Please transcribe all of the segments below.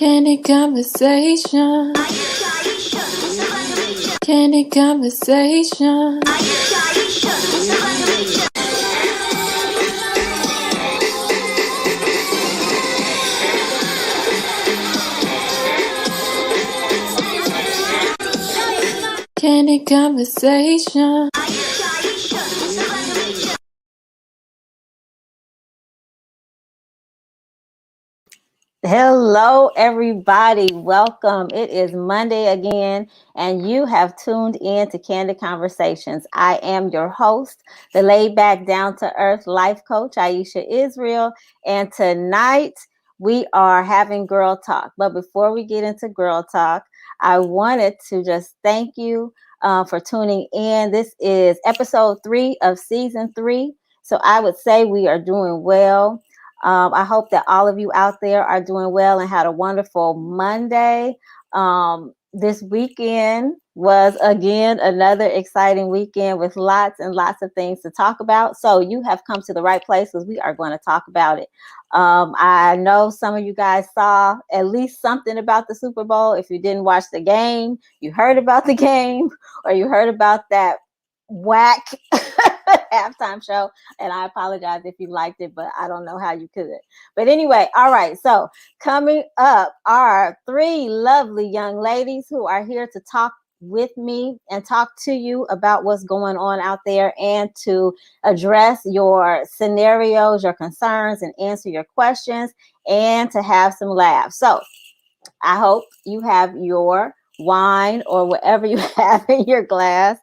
Candid conversation. Candid conversation. Candid conversation. Hello, everybody. Welcome. It is Monday again, and you have tuned in to Candid Conversations. I am your host, the laid back, down to earth life coach, Aisha Israel. And tonight we are having Girl Talk. But before we get into Girl Talk, I wanted to just thank you for tuning in. This is episode 3 of season 3. So I would say we are doing well. I hope that all of you out there are doing well and had a wonderful Monday. This weekend was, again, another exciting weekend with lots and lots of things to talk about. So you have come to the right place because we are going to talk about it. I know some of you guys saw at least something about the Super Bowl. If you didn't watch the game, you heard about the game, or you heard about that whack halftime show, and I apologize if you liked it, but I don't know how you could. But anyway, all right, so coming up are 3 lovely young ladies who are here to talk with me and talk to you about what's going on out there and to address your scenarios, your concerns, and answer your questions, and to have some laughs. So I hope you have your wine or whatever you have in your glass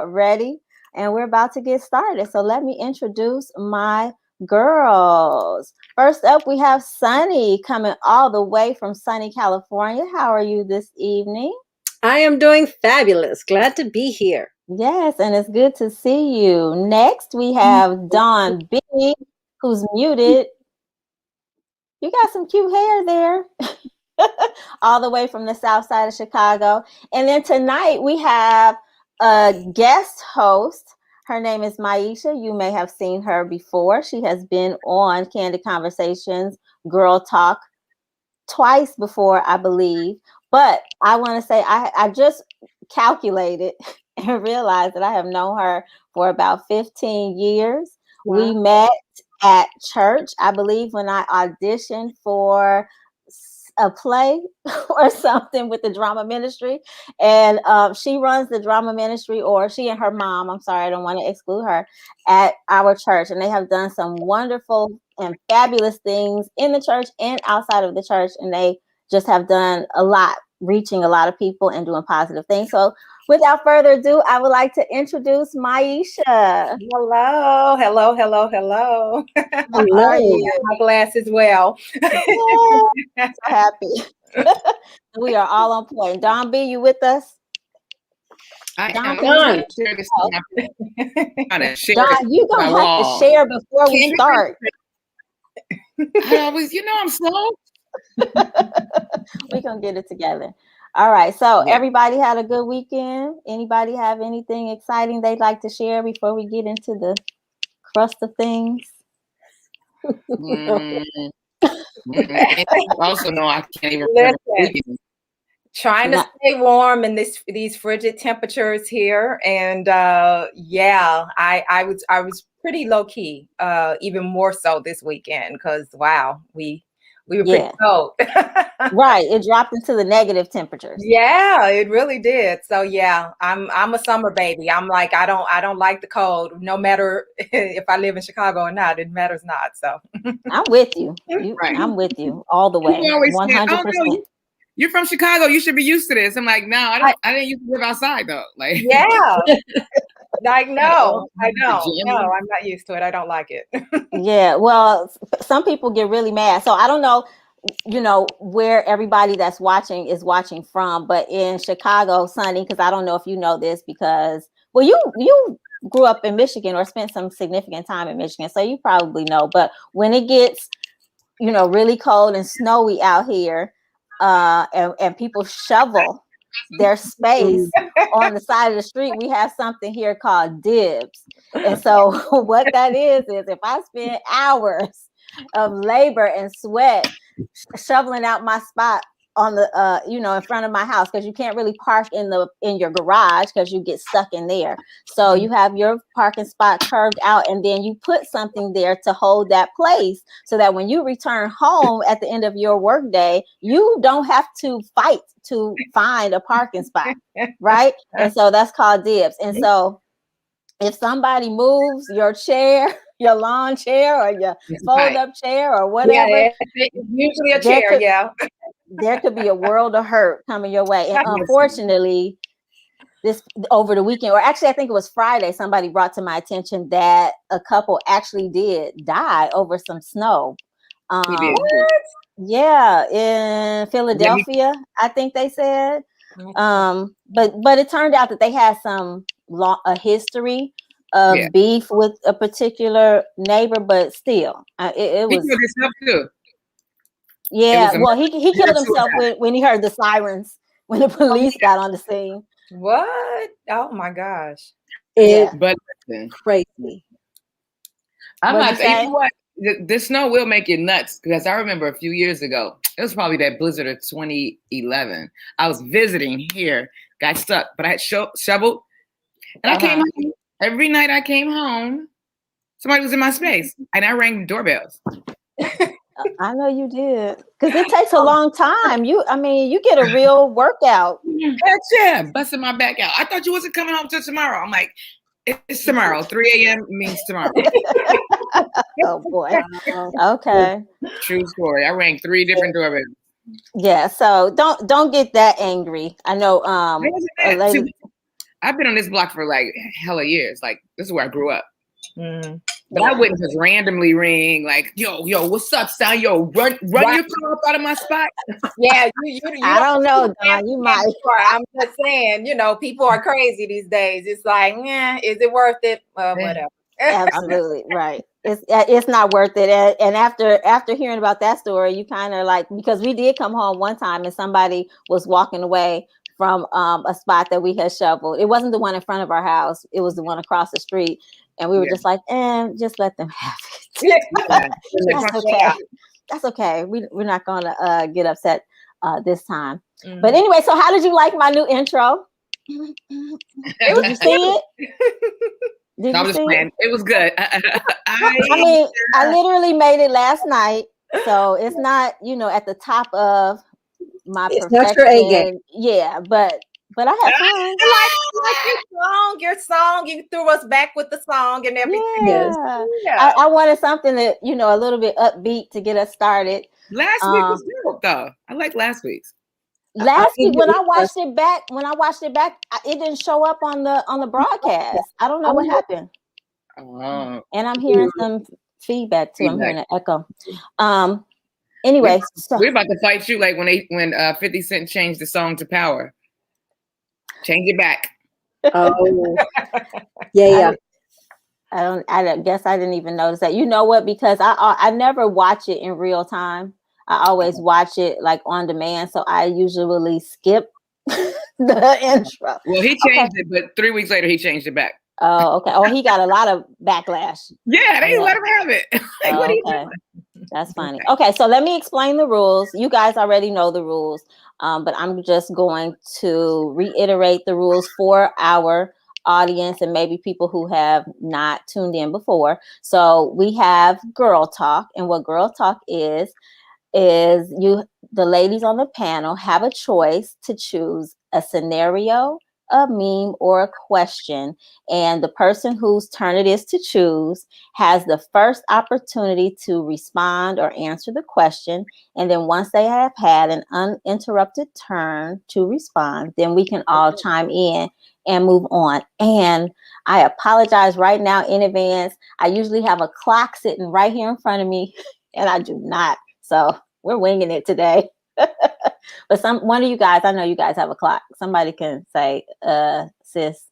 ready, and we're about to get started. So let me introduce my girls. First up, we have Sunny coming all the way from sunny California. How are you this evening? I am doing fabulous. Glad to be here. Yes, and it's good to see you. Next, we have Dawn B, who's muted. You got some cute hair there. All the way from the south side of Chicago. And then tonight we have a guest host. Her name is Aisha. You may have seen her before. She has been on Candid Conversations, Girl Talk twice before, I believe. But I want to say I just calculated and realized that I have known her for about 15 years. Wow. We met at church, I believe, when I auditioned for a play or something with the drama ministry, and she runs the drama ministry, or she and her mom, I'm sorry, I don't want to exclude her, at our church, and they have done some wonderful and fabulous things in the church and outside of the church, and they just have done a lot, reaching a lot of people and doing positive things. So without further ado, I would like to introduce Aisha. Hello. Hello. My glass as well. Yeah, so happy. We are all on point. Don B, you with us? I Don, am. Don, you don't have to share before we start. I'm slow. We're going to get it together. All right. So everybody had a good weekend. Anybody have anything exciting they'd like to share before we get into the crust of things? Also, no, I can't even remember the weekend. Trying to stay warm in these frigid temperatures here, and I was pretty low key, even more so this weekend, because wow, we were pretty cold. Right, it dropped into the negative temperatures. Yeah, it really did. So yeah, I'm a summer baby. I'm like, I don't like the cold, no matter if I live in Chicago or not. It matters not. So I'm with you. I'm with you all the way. 100%. You're from Chicago. You should be used to this. I'm like, no, I didn't used to live outside though. Like, yeah, like no, I don't. No, I'm not used to it. I don't like it. Yeah, well, some people get really mad. So I don't know, where everybody that's watching is watching from, but in Chicago, Sunny, because I don't know if you know this, because you grew up in Michigan or spent some significant time in Michigan, so you probably know. But when it gets, really cold and snowy out here, and people shovel their space on the side of the street, we have something here called dibs. And so what that is if I spend hours of labor and sweat shoveling out my spot on the in front of my house, because you can't really park in your garage because you get stuck in there. So you have your parking spot curved out, and then you put something there to hold that place so that when you return home at the end of your workday, you don't have to fight to find a parking spot, right? And so that's called dibs. And so if somebody moves your chair, your lawn chair or your fold-up chair or whatever, it's usually a chair, there could be a world of hurt coming your way. And unfortunately, this over the weekend, or actually I think it was Friday, somebody brought to my attention that a couple actually did die over some snow. Yeah, in Philadelphia, I think they said. But it turned out that they had a history of beef with a particular neighbor, but still, it was. He killed himself too. Yeah, well, he killed himself when he heard the sirens when the police got on the scene. What? Oh my gosh! But crazy. I'm not saying, you know what? The snow will make you nuts, because I remember a few years ago, it was probably that blizzard of 2011. I was visiting here, got stuck, but I had shoveled, and I came home. Every night I came home, somebody was in my space, and I rang doorbells. I know you did, because it takes a long time. You get a real workout. Yeah, busting my back out. I thought you wasn't coming home till tomorrow. I'm like, it's tomorrow. 3 a.m. means tomorrow. Oh boy. Okay. True story. I rang 3 different doorbells. Yeah. So don't get that angry. I know. I've been on this block for like hella years. Like, this is where I grew up. But I wouldn't just randomly ring like, yo, what's up, son? Yo, run your car up out of my spot. Yeah, you I don't know, Don. You might. I'm just saying, people are crazy these days. It's like, is it worth it? Whatever. Absolutely right. It's not worth it. And after hearing about that story, you kind of like, because we did come home one time and somebody was walking away from a spot that we had shoveled. It wasn't the one in front of our house. It was the one across the street. And we were just like, just let them have it. That's okay. That's okay. We're not going to get upset this time. But anyway, so how did you like my new intro? Did you see it? No, I'm just playing. It was good. I literally made it last night. So it's not, at the top of my perfection. Not your A game. Yeah, but I had fun. Like your song, you threw us back with the song and everything. Yeah. I wanted something that, a little bit upbeat to get us started. Last week was good though. I like last week's. Last week when I watched it back, it didn't show up on the broadcast. I don't know what happened. And I'm hearing some feedback too. I'm hearing an echo. Anyway, we're about to fight you like when 50 Cent changed the song to Power. Change it back. Oh, yeah. I guess I didn't even notice that. You know what? Because I never watch it in real time. I always watch it like on demand, so I usually skip the intro. Well, he changed it, but 3 weeks later he changed it back. Oh, okay. Oh, he got a lot of backlash. Yeah, they let him have it. Like, what are you doing? That's funny. Okay, so let me explain the rules. You guys already know the rules, but I'm just going to reiterate the rules for our audience and maybe people who have not tuned in before. So we have Girl Talk, and what Girl Talk is the ladies on the panel have a choice to choose a scenario, a meme, or a question, and the person whose turn it is to choose has the first opportunity to respond or answer the question. And then once they have had an uninterrupted turn to respond, then we can all chime in and move on. And I apologize right now in advance. I usually have a clock sitting right here in front of me, and I do not. So we're winging it today. But one of you guys, I know you guys have a clock. Somebody can say, sis,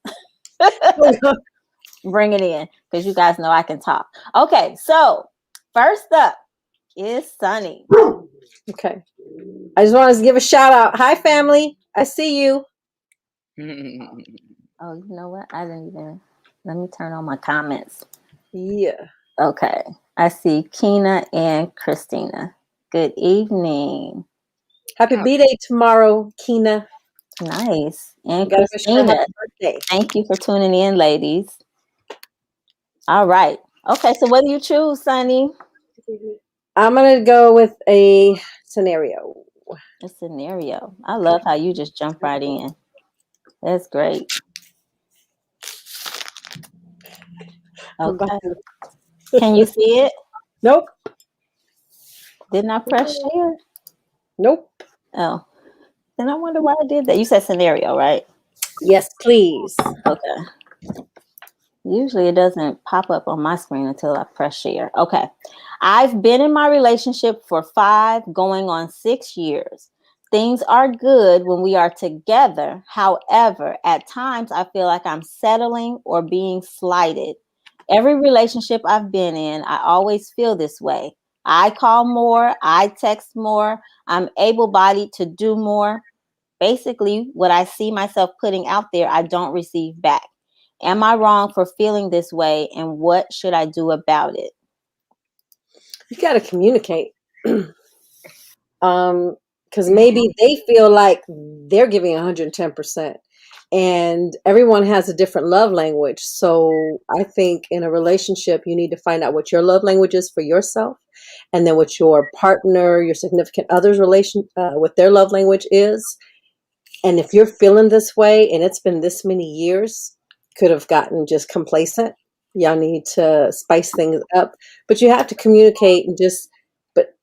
bring it in, because you guys know I can talk. Okay, so first up is Sunny. Okay. I just wanted to give a shout out. Hi, family. I see you. Oh, you know what? Let me turn on my comments. Yeah. Okay. I see Keena and Christina. Good evening. Happy B-Day tomorrow, Kina. Nice. And Gotta wish her a Christina, happy birthday. thank you for tuning in, ladies. All right. Okay, so what do you choose, Sunny? I'm gonna go with a scenario. A scenario. I love how you just jump right in. That's great. Okay. Can you see it? Nope. Didn't I press share? Nope. Oh. Then I wonder why I did that. You said scenario, right? Yes, please. Okay. Usually it doesn't pop up on my screen until I press share. Okay. I've been in my relationship for 5, going on 6 years. Things are good when we are together. However, at times I feel like I'm settling or being slighted. Every relationship I've been in, I always feel this way. I call more, I text more, I'm able-bodied to do more. Basically, what I see myself putting out there, I don't receive back. Am I wrong for feeling this way, and what should I do about it? You gotta communicate. Because maybe they feel like they're giving 110%. And everyone has a different love language. So I think in a relationship, you need to find out what your love language is for yourself, and then what your partner, your significant other's relation, what their love language is. And if you're feeling this way and it's been this many years, could have gotten just complacent. Y'all need to spice things up, but you have to communicate and but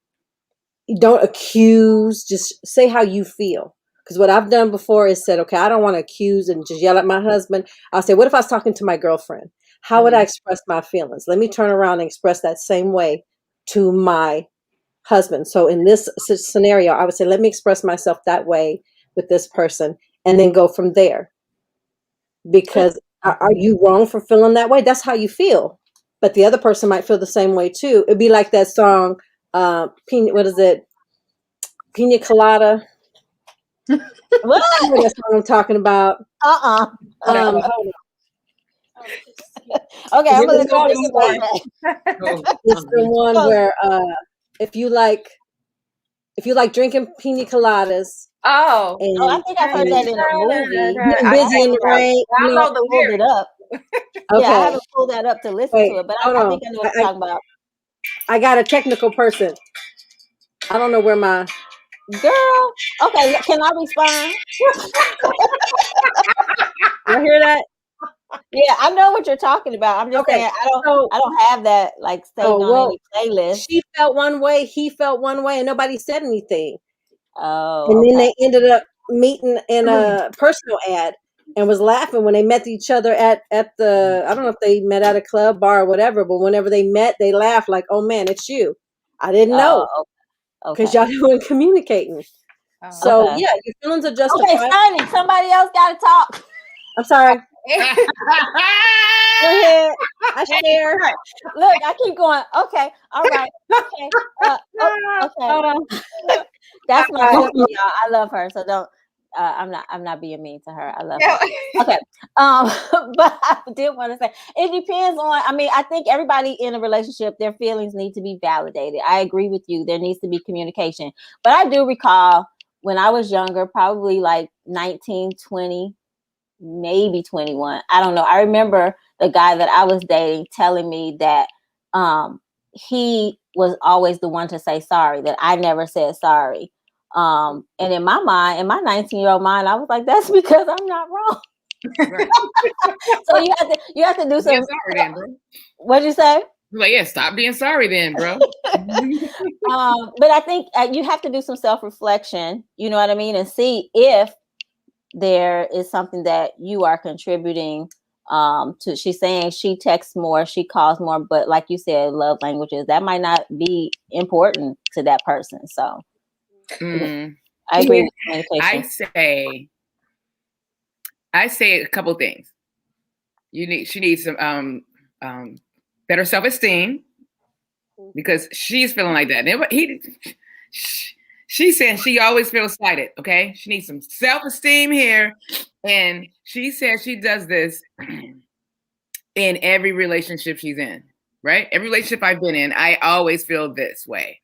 don't accuse, just say how you feel. Because what I've done before is said, okay, I don't want to accuse and just yell at my husband. I'll say, what if I was talking to my girlfriend? How would I express my feelings? Let me turn around and express that same way to my husband. So in this scenario, I would say, let me express myself that way with this person, and then go from there. Because are you wrong for feeling that way? That's how you feel. But the other person might feel the same way too. It'd be like that song, what is it? Pina Colada. What? That's what I'm talking about. Hold on. Okay, I'm gonna let you think about that. It's the one where if you like drinking pina coladas. Oh, I think I've heard that in a movie. Getting busy in the rain. I know the Pulled it lyrics. up. Okay. Yeah, I haven't pulled that up to listen Wait, to it, but I hold think on. I know what you're talking about. I got a technical person. I don't know where my Girl. Okay, can I respond? you hear that? Yeah, I know what you're talking about. I'm just saying I don't have that like saved on any playlist. She felt one way, he felt one way, and nobody said anything. Oh, and then they ended up meeting in a personal ad and was laughing when they met each other at the, I don't know if they met at a club, bar, or whatever, but whenever they met, they laughed like, oh man, it's you. I didn't know. Because y'all weren't communicating. So yeah, your feelings are justified. Okay, Sonny, somebody else gotta talk. I'm sorry. Go ahead. I share. Look, I keep going. Okay, all right. Okay. Okay. Hold on. That's my sister, y'all. I love her. So don't I'm not being mean to her. I love her. Okay. But I did want to say it depends on, I mean, I think everybody in a relationship, their feelings need to be validated. I agree with you. There needs to be communication. But I do recall when I was younger, probably like 19, 20, maybe 21. I don't know. I remember the guy that I was dating telling me that he was always the one to say sorry, that I never said sorry. And in my mind, in my 19-year-old mind, I was like, that's because I'm not wrong. Right. So you have to do some. Sorry then, bro. What'd you say? Like, yeah, stop being sorry then, bro. But I think you have to do some self-reflection, you know what I mean, and see if there is something that you are contributing to. She's saying she texts more, she calls more, but like you said, love languages, that might not be important to that person. So I agree with communication. I say a couple things. She needs some better self-esteem, because she's feeling like that. She's saying she always feels slighted. Okay, she needs some self-esteem here, and she says she does this in every relationship she's in. Right, every relationship I've been in, I always feel this way.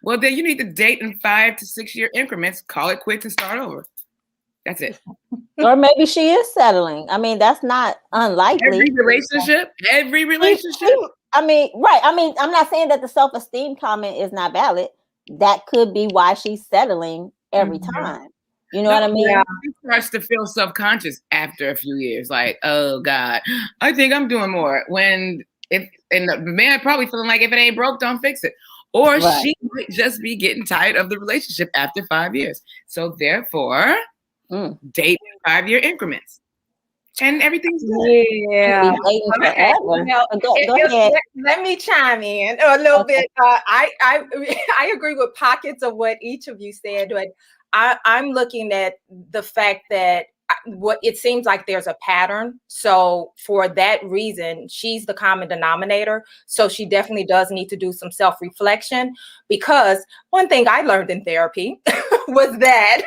Well, then you need to date in 5 to 6 year increments, call it quits and start over. That's it. Or maybe she is settling. I mean, that's not unlikely. Every relationship. I mean, right. I mean, I'm not saying that the self-esteem comment is not valid. That could be why she's settling every time. You know what I mean? Yeah. She starts to feel self-conscious after a few years. Like, oh God, I think I'm doing more. And the man probably feeling like if it ain't broke, don't fix it. Or she might just be getting tired of the relationship after 5 years. So therefore, date in 5 year increments. And everything's good. Yeah. Okay. Go ahead. Let me chime in a little bit. I agree with pockets of what each of you said, but I'm looking at the fact that what it seems like there's a pattern. So for that reason, she's the common denominator. So she definitely does need to do some self-reflection, because one thing I learned in therapy was that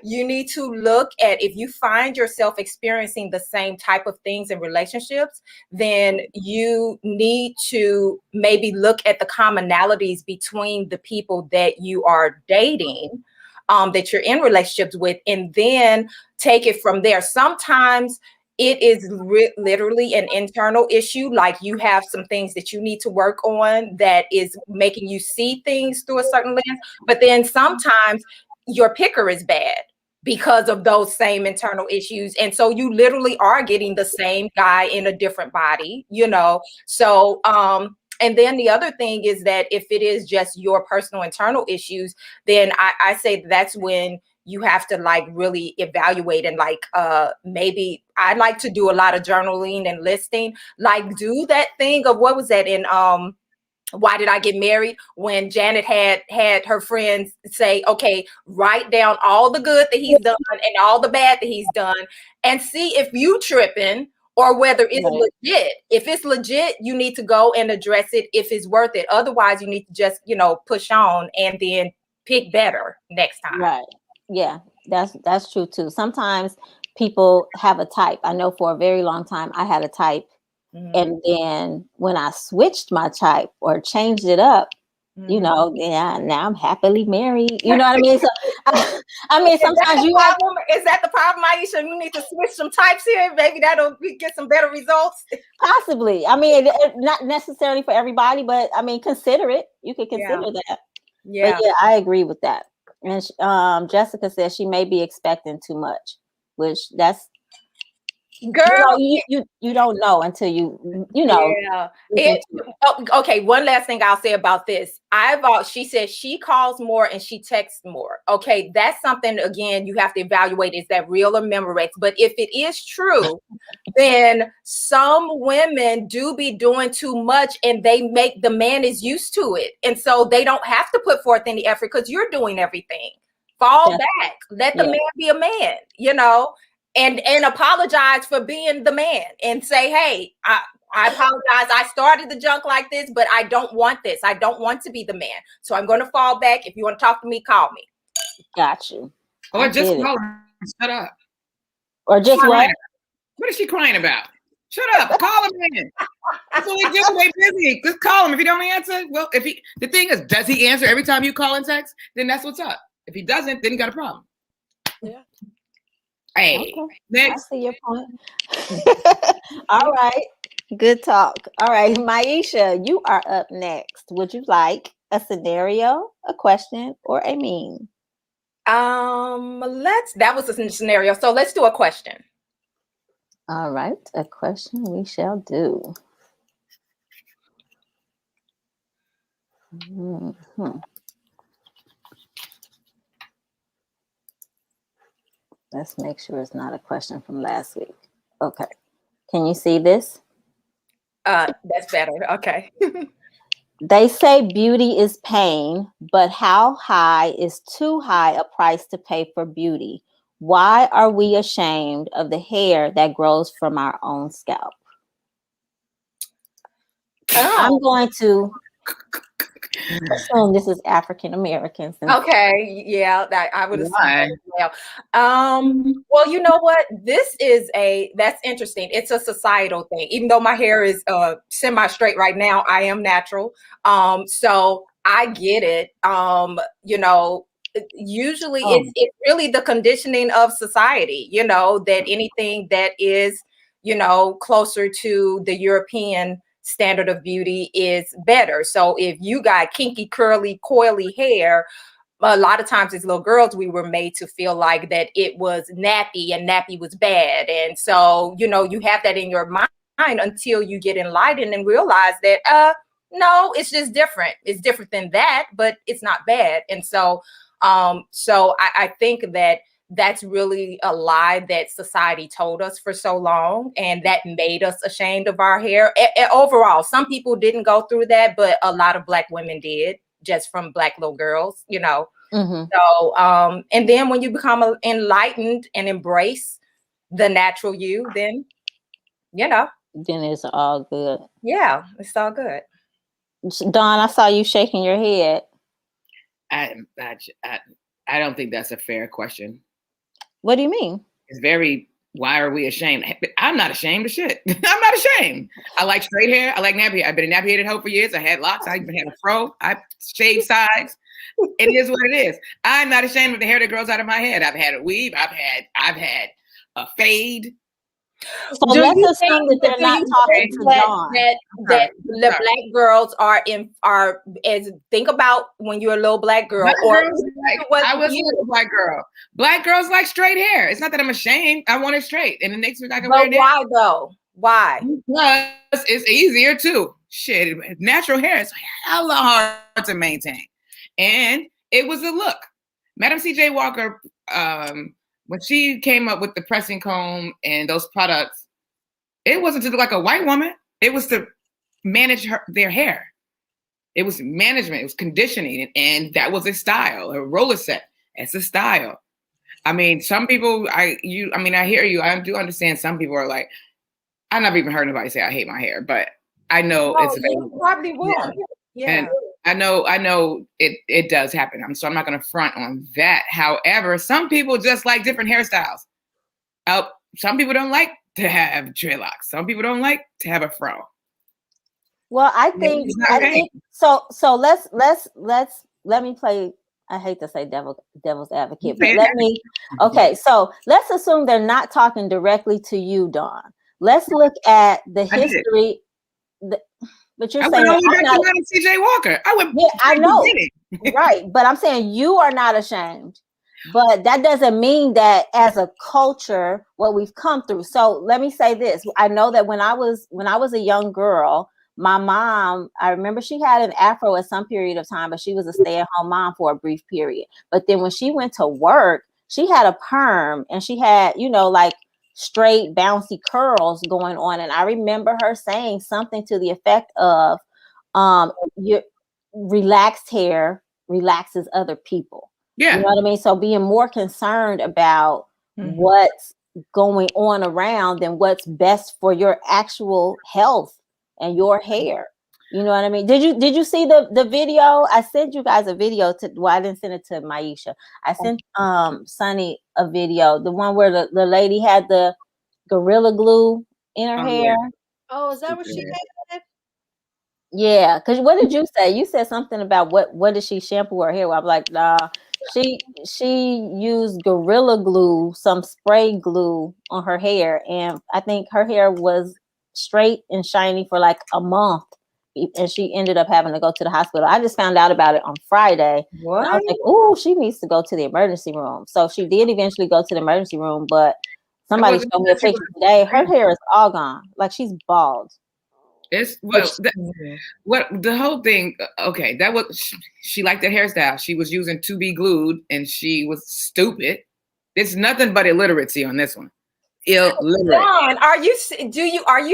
you need to look at, if you find yourself experiencing the same type of things in relationships, then you need to maybe look at the commonalities between the people that you are dating, that you're in relationships with, and then take it from there. Sometimes it is literally an internal issue, like you have some things that you need to work on that is making you see things through a certain lens. But then sometimes your picker is bad because of those same internal issues. And so you literally are getting the same guy in a different body, you know? So, and then the other thing is that if it is just your personal internal issues, then I say that's when you have to like really evaluate and like maybe I like to do a lot of journaling and listing, like do that thing of what was that in Why Did I Get Married? When Janet had her friends say, okay, write down all the good that he's done and all the bad that he's done, and see if you tripping or whether it's legit. If it's legit, you need to go and address it if it's worth it. Otherwise, you need to just, push on and then pick better next time. Right. Yeah, that's true too. Sometimes people have a type. I know for a very long time I had a type. And then when I switched my type or changed it up, now I'm happily married. You know what I mean? So, I mean, sometimes is that the problem, Aisha? You need to switch some types here. Maybe that'll get some better results. Possibly. I mean, not necessarily for everybody, but I mean, consider it. You can consider that. Yeah. But yeah, I agree with that. And Jessica says she may be expecting too much, which that's, girl, you don't know until you know. Yeah. Okay. One last thing I'll say about this. She says she calls more and she texts more. Okay. That's something, again, you have to evaluate. Is that real or Memorex? But if it is true, then some women do be doing too much and the man is used to it. And so they don't have to put forth any effort because you're doing everything. Fall back. Let the man be a man, and apologize for being the man and say, hey, I apologize. I started the junk like this, but I don't want this. I don't want to be the man. So I'm going to fall back. If you want to talk to me, call me. Got you. Or just call her. Shut up. Or just what? What is she crying about? Shut up. Call him in. That's what they do. They busy. Just call him. If he don't answer, well, the thing is, does he answer every time you call and text? Then that's what's up. If he doesn't, then you got a problem. Yeah. Hey, next. I see your point. All right. Good talk. All right, Maisha, you are up next. Would you like a scenario, a question, or a meme? That was a scenario. So let's do a question. All right, a question we shall do. Let's make sure it's not a question from last week. Okay. Can you see this? That's better. Okay. They say beauty is pain, but how high is too high a price to pay for beauty? Why are we ashamed of the hair that grows from our own scalp? I'm going to assume this is African Americans. Okay, yeah, I would assume that as well. Well, you know what? That's interesting. It's a societal thing. Even though my hair is semi-straight right now, I am natural. So I get it. Usually it's really the conditioning of society, that anything that is, closer to the European standard of beauty is better. So if you got kinky, curly, coily hair, a lot of times as little girls, we were made to feel like that it was nappy and nappy was bad. And so, you have that in your mind until you get enlightened and realize that, no, it's just different. It's different than that, but it's not bad. And so, I think that that's really a lie that society told us for so long, and that made us ashamed of our hair. Overall, some people didn't go through that, but a lot of Black women did, just from Black little girls, Mm-hmm. So, and then when you become enlightened and embrace the natural you, then, Then it's all good. Yeah, it's all good. Dawn, I saw you shaking your head. I don't think that's a fair question. What do you mean? It's very, why are we ashamed? I'm not ashamed of shit. I'm not ashamed. I like straight hair. I like nappy hair. I've been a nappy headed hoe for years. I had locks. I even had a fro. I shaved sides. It is what it is. I'm not ashamed of the hair that grows out of my head. I've had a weave. I've had a fade. So let's assume that they're not talking to Dawn. That the Black girls are as think about when you're a little Black girl. I was a little Black girl. Black girls like straight hair. It's not that I'm ashamed. I want it straight. And the next week I can wear it. Why though? Why? Because it's easier too. Shit, natural hair is hella hard to maintain. And it was a look. Madam C.J. Walker, when she came up with the pressing comb and those products, it wasn't to look like a white woman. It was to manage their hair. It was management. It was conditioning. And that was a style, a roller set. It's a style. I mean, some people, I hear you. I do understand some people are like, I've never even heard nobody say I hate my hair, but I know it's available. You probably will. Yeah. And I know it does happen. So I'm not going to front on that. However, some people just like different hairstyles. Some people don't like to have dreadlocks. Some people don't like to have a fro. Well, I think so. Let me play. I hate to say devil's advocate, but so let's assume they're not talking directly to you, Dawn. Let's look at the history. But you're saying I'm not C.J. Walker. I know, right? But I'm saying you are not ashamed. But that doesn't mean that as a culture, what we've come through. So let me say this: I know that when I was a young girl, my mom, I remember she had an afro at some period of time, but she was a stay-at-home mom for a brief period. But then when she went to work, she had a perm and she had, like straight bouncy curls going on. And I remember her saying something to the effect of, your relaxed hair relaxes other people. Yeah. You know what I mean? So being more concerned about what's going on around than what's best for your actual health and your hair. You know what I mean? Did you see the video? I sent you guys a video I didn't send it to Maisha. I sent Sunny a video, the one where the lady had the Gorilla Glue in her hair. Yeah. Oh, is that what she had? Yeah, because what did you say? You said something about what did she shampoo her hair with? I'm like, nah. She used Gorilla Glue, some spray glue on her hair, and I think her hair was straight and shiny for like a month, and she ended up having to go to the hospital. I just found out about it on Friday. What? I was like, oh, she needs to go to the emergency room. So she did eventually go to the emergency room, but somebody showed me a picture today. Her hair is all gone. Like she's bald. It's what the whole thing. Okay, that was she liked that hairstyle. She was using to be glued, and she was stupid. There's nothing but illiteracy on this one. Illiterate. Dawn, are you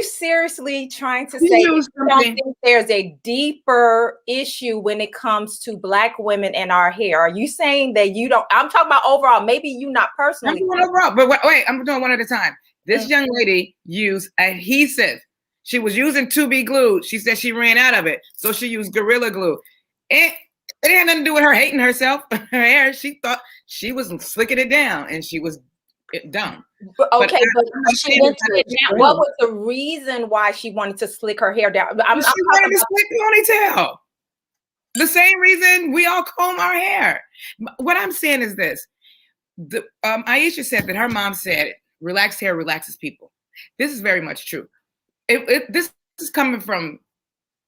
seriously trying to say you don't think there's a deeper issue when it comes to Black women and our hair? Are you saying that you don't? I'm talking about overall. Maybe you not personally. I'm doing overall, but wait, I'm doing one at a time. This young lady used adhesive. She was using to be glued. She said she ran out of it, so she used Gorilla Glue. It had nothing to do with her hating herself. Her hair, she thought she was slicking it down, and she was dumb. But what was the reason why she wanted to slick her hair down? She wanted to slick ponytail. The same reason we all comb our hair. What I'm saying is this. Aisha said that her mom said, relaxed hair relaxes people. This is very much true. This is coming from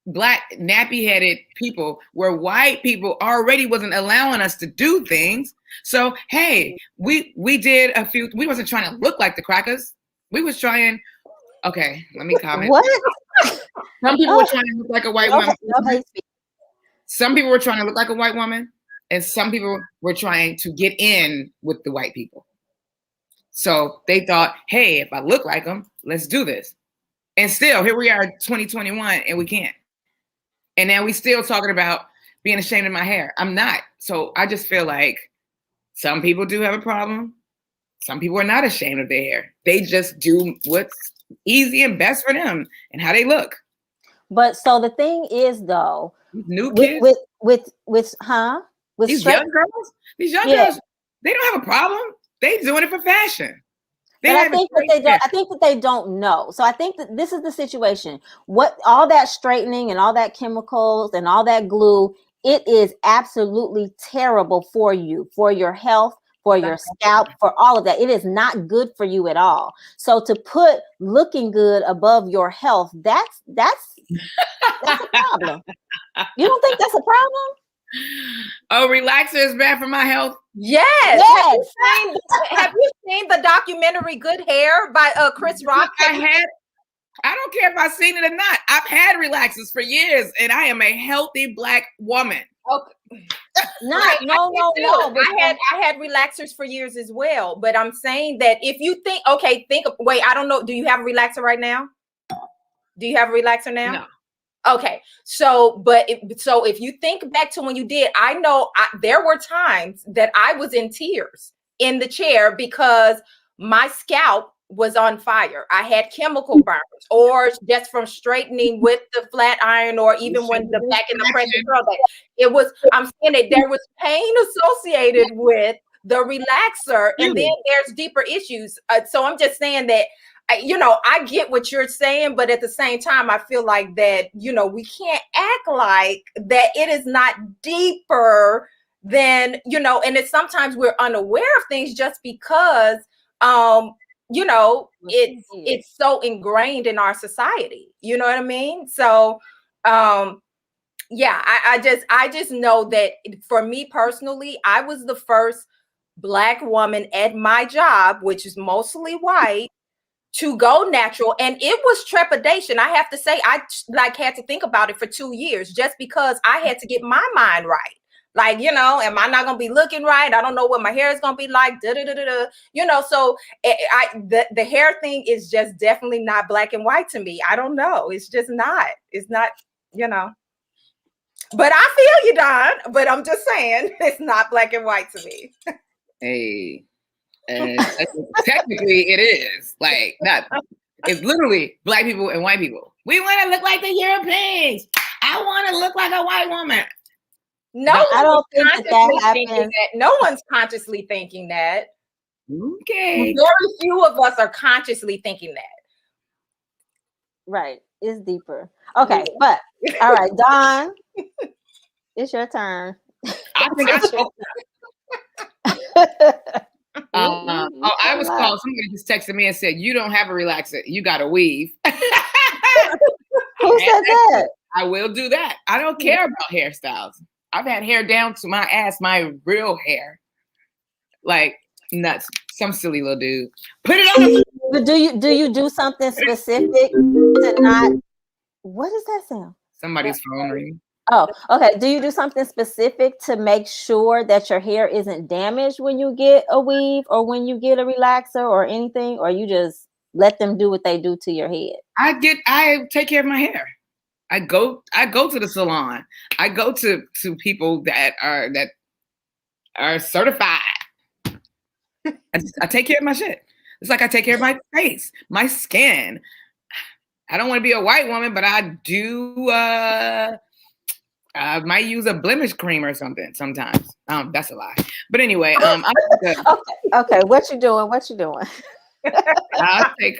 Black nappy-headed people where white people already wasn't allowing us to do things. So, hey, we did a few, we wasn't trying to look like the crackers. We was trying, okay, let me comment. What? Some people were trying to look like a white woman. Some people were trying to look like a white woman, and some people were trying to get in with the white people. So they thought, hey, if I look like them, let's do this. And still, here we are, 2021, and we can't. And now we still talking about being ashamed of my hair. I'm not. So I just feel like some people do have a problem. Some people are not ashamed of their hair. They just do what's easy and best for them and how they look. But so the thing is, though, new kids with these young girls, they don't have a problem. They doing it for fashion. But I think that they don't know. So I think that this is the situation. What all that straightening and all that chemicals and all that glue, it is absolutely terrible for you, for your health, for your scalp, for all of that. It is not good for you at all. So to put looking good above your health, that's a problem. You don't think that's a problem? Oh, relaxer is bad for my health? Yes. Have you seen the documentary Good Hair by Chris Rock? I don't care if I've seen it or not. I've had relaxers for years, and I am a healthy Black woman. Okay. No. I had relaxers for years as well. But I'm saying that if you think, wait, I don't know. Do you have a relaxer right now? Do you have a relaxer now? No. Okay, so if you think back to when you did, I know there were times that I was in tears in the chair because my scalp was on fire. I had chemical burns, or just from straightening with the flat iron, or even when the back in the pressure curl. It was. I'm saying that there was pain associated with the relaxer, and then there's deeper issues. So I'm just saying that. I get what you're saying, but at the same time, I feel like that, we can't act like that it is not deeper than, and it's sometimes we're unaware of things just because, it's so ingrained in our society. You know what I mean? So, I just know that for me personally, I was the first Black woman at my job, which is mostly white, to go natural. And it was trepidation. I have to say, I had to think about it for 2 years just because I had to get my mind right. Like, am I not going to be looking right? I don't know what my hair is going to be like. So the hair thing is just definitely not black and white to me. I don't know. It's just not. It's not, But I feel you, Don. But I'm just saying, it's not black and white to me. Hey. And technically it is it's literally Black people and white people. We want to look like the Europeans. I want to look like a white woman. I don't think that happens. No one's consciously thinking that. Okay. Very few of us are consciously thinking that. Right. It's deeper. Okay, but all right, Dawn, it's your turn. I think I was called. Somebody just texted me and said, "You don't have a relaxer. You got to weave." Who said that? I will do that. I don't care about hairstyles. I've had hair down to my ass, my real hair, like nuts. Some silly little dude. Put it on. But do you do something specific to not? What does that sound? Somebody's phone ringing. Oh, okay. Do you do something specific to make sure that your hair isn't damaged when you get a weave or when you get a relaxer or anything, or you just let them do what they do to your head? I take care of my hair. I go to the salon. I go to people that are certified. I take care of my shit. It's like I take care of my face, my skin. I don't want to be a white woman, but I do. I might use a blemish cream or something sometimes. That's a lie. But anyway, okay. What you doing? I'll take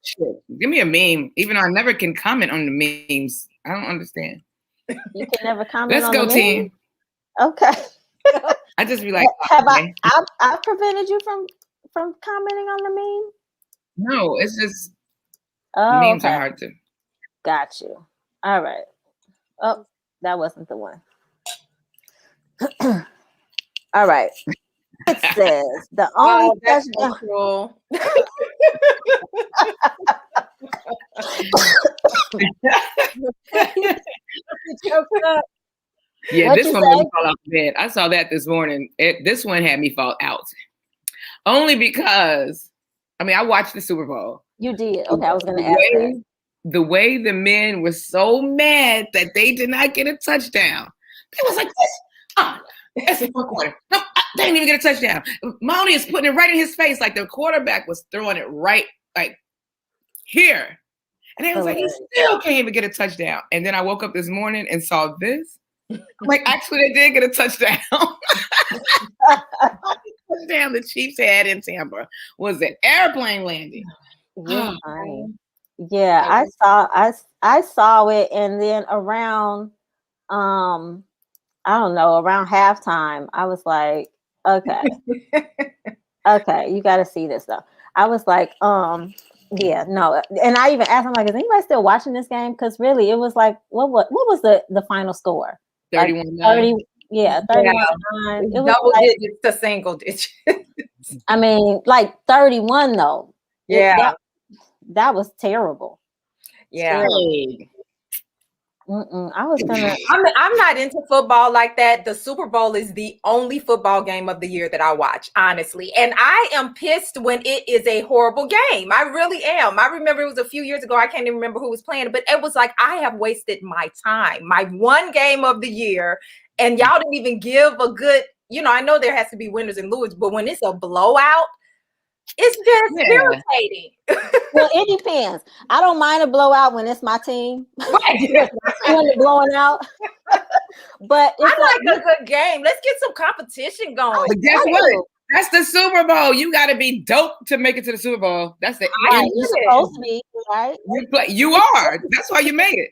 shit. Give me a meme. Even though I never can comment on the memes. I don't understand. You can never comment Let's on go, the team. meme? Okay. I just be like, have okay. I prevented you from commenting on the meme? No, it's just memes are hard to. Got you. All right. Oh, that wasn't the one. All right. It says the only touchdown. Cool. Yeah, what this one made me fall out of bed. I saw that this morning. This one had me fall out. Only because, I mean, I watched the Super Bowl. You did? Okay, I was going to ask that. The way the men were so mad that they did not get a touchdown. It was like this. That's the fourth quarter. No, they didn't even get a touchdown. Monty is putting it right in his face like the quarterback was throwing it right like here. And it was like, he still can't even get a touchdown. And then I woke up this morning and saw this. I'm like, actually, they did get a touchdown. Touchdown the Chiefs had in Tampa was an airplane landing. Yeah, I saw it, and then around I don't know, around halftime, I was like, okay. Okay, you got to see this though. I was like, yeah, no. And I even asked him, like, is anybody still watching this game? Because really, it was like, what was the final score? 31-9. Like 30, yeah, 31-9. It was double like, digits to single digits. I mean, like 31 though. Yeah. That was terrible. Yeah. Terrible. I was gonna. I'm not into football like that. The Super Bowl is the only football game of the year that I watch, honestly. And I am pissed when it is a horrible game. I really am. I remember it was a few years ago. I can't even remember who was playing it, but it was like I have wasted my time, my one game of the year, and y'all didn't even give a good. I know there has to be winners and losers, but when it's a blowout, it's just irritating. Well, it depends. I don't mind a blowout when it's my team. When they're blowing out. But I like a good game. Let's get some competition going. But guess what? That's the Super Bowl. You got to be dope to make it to the Super Bowl. That's the right. You're supposed to be, right? You are. That's why you made it.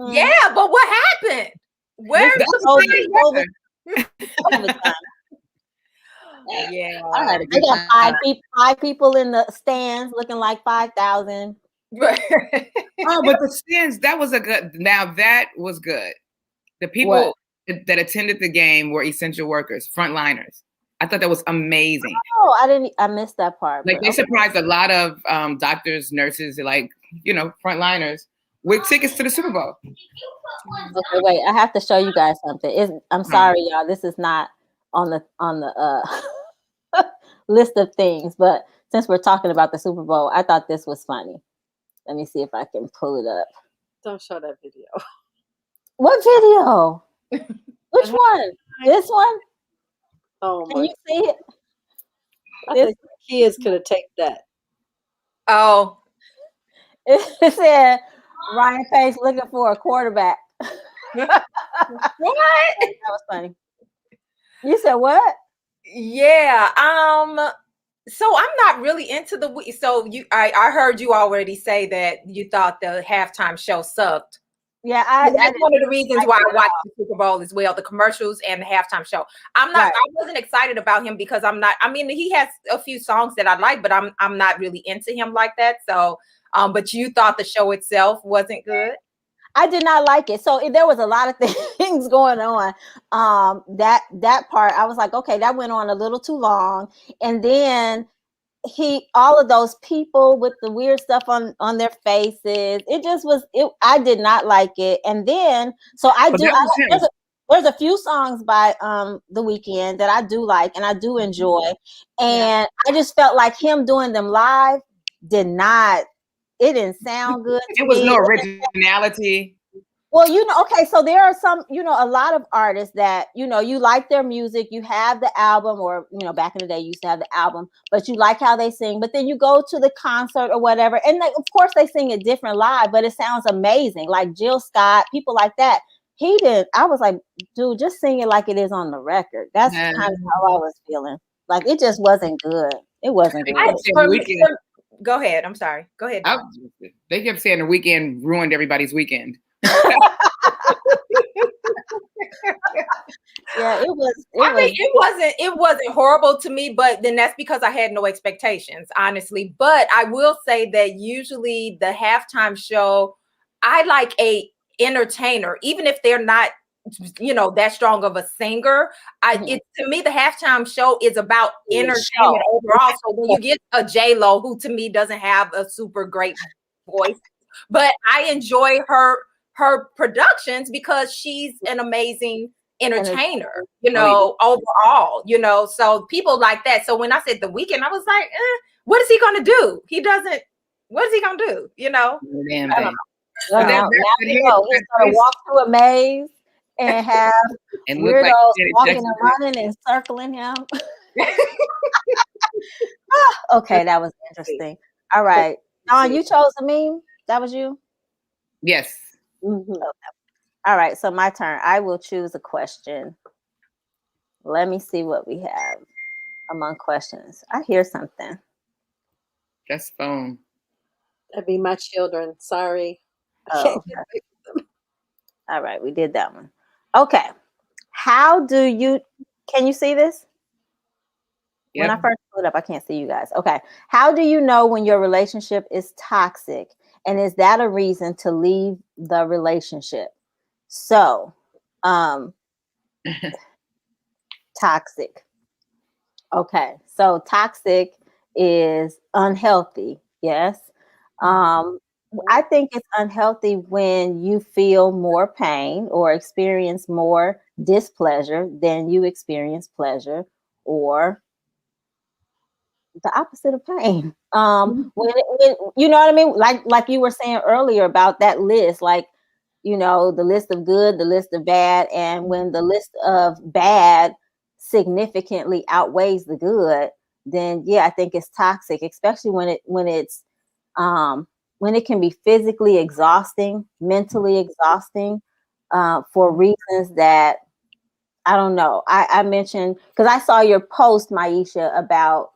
Yeah, but what happened? Where's the overtime? Yeah, I got five people in the stands looking like 5,000. Oh, but the stands, that was good. The people that attended the game were essential workers, frontliners. I thought that was amazing. Oh, I missed that part. Like they surprised a lot of doctors, nurses, like, frontliners with tickets to the Super Bowl. Okay, wait, I have to show you guys something. I'm sorry, y'all. This is not on the list of things, but since we're talking about the Super Bowl, I thought this was funny. Let me see if I can pull it up. Don't show that video. What video? Which one? This one? Oh my! Can you see it? I think kids could have taken that. Oh, it said Ryan Pace looking for a quarterback. What? That was funny. You said what? Yeah. So I'm not really into I heard you already say that you thought the halftime show sucked. Yeah, that's one of the reasons why I watched the Super Bowl as well, the commercials and the halftime show. I wasn't excited about him because he has a few songs that I like, but I'm not really into him like that. So, but you thought the show itself wasn't good? I did not like it. So there was a lot of things going on. That part, I was like, okay, that went on a little too long. And then all of those people with the weird stuff on their faces, it just was. I did not like it. And then, so there's a few songs by The Weeknd that I do like and I do enjoy. And I just felt like him doing them live it didn't sound good. It was no originality. Well, okay, so there are some, a lot of artists that, you like their music, you have the album, or, back in the day you used to have the album, but you like how they sing, but then you go to the concert or whatever, and of course they sing it different live, but it sounds amazing, like Jill Scott, people like that. He did. I was like, dude, just sing it like it is on the record. That's kind of how I was feeling. Like, it just wasn't good. It wasn't good. Go ahead. I'm sorry. Go ahead. They kept saying The Weeknd ruined everybody's weekend. Yeah, it was. It wasn't horrible to me, but then that's because I had no expectations, honestly. But I will say that usually the halftime show, I like a entertainer, even if they're not, that strong of a singer. It to me, the halftime show is about entertainment overall. So when you get a J-Lo, who to me doesn't have a super great voice, but I enjoy her productions because she's an amazing entertainer, overall, so people like that. So when I said The Weeknd, I was like, what is he gonna do? What is he gonna do? Damn I don't thing. know. Well, now you know he's gonna walk through a maze and have and weirdos walking and running and circling him. Okay, that was interesting. All right, Dawn, you chose a meme. That was you. Yes. Okay. All right, so my turn. I will choose a question. Let me see what we have among questions. I hear something. That's phone. That'd be my children. Sorry. Oh, okay. All right, we did that one. Okay. Can you see this? Yep. When I first put it up, I can't see you guys. Okay. How do you know when your relationship is toxic? And is that a reason to leave the relationship? So, toxic. Okay. So toxic is unhealthy. Yes. I think it's unhealthy when you feel more pain or experience more displeasure than you experience pleasure, or the opposite of pain. When you know what I mean? Like you were saying earlier about that list, like, the list of good, the list of bad. And when the list of bad significantly outweighs the good, then yeah, I think it's toxic, especially when it can be physically exhausting, mentally exhausting, for reasons that I don't know. I mentioned, because I saw your post, Maisha, about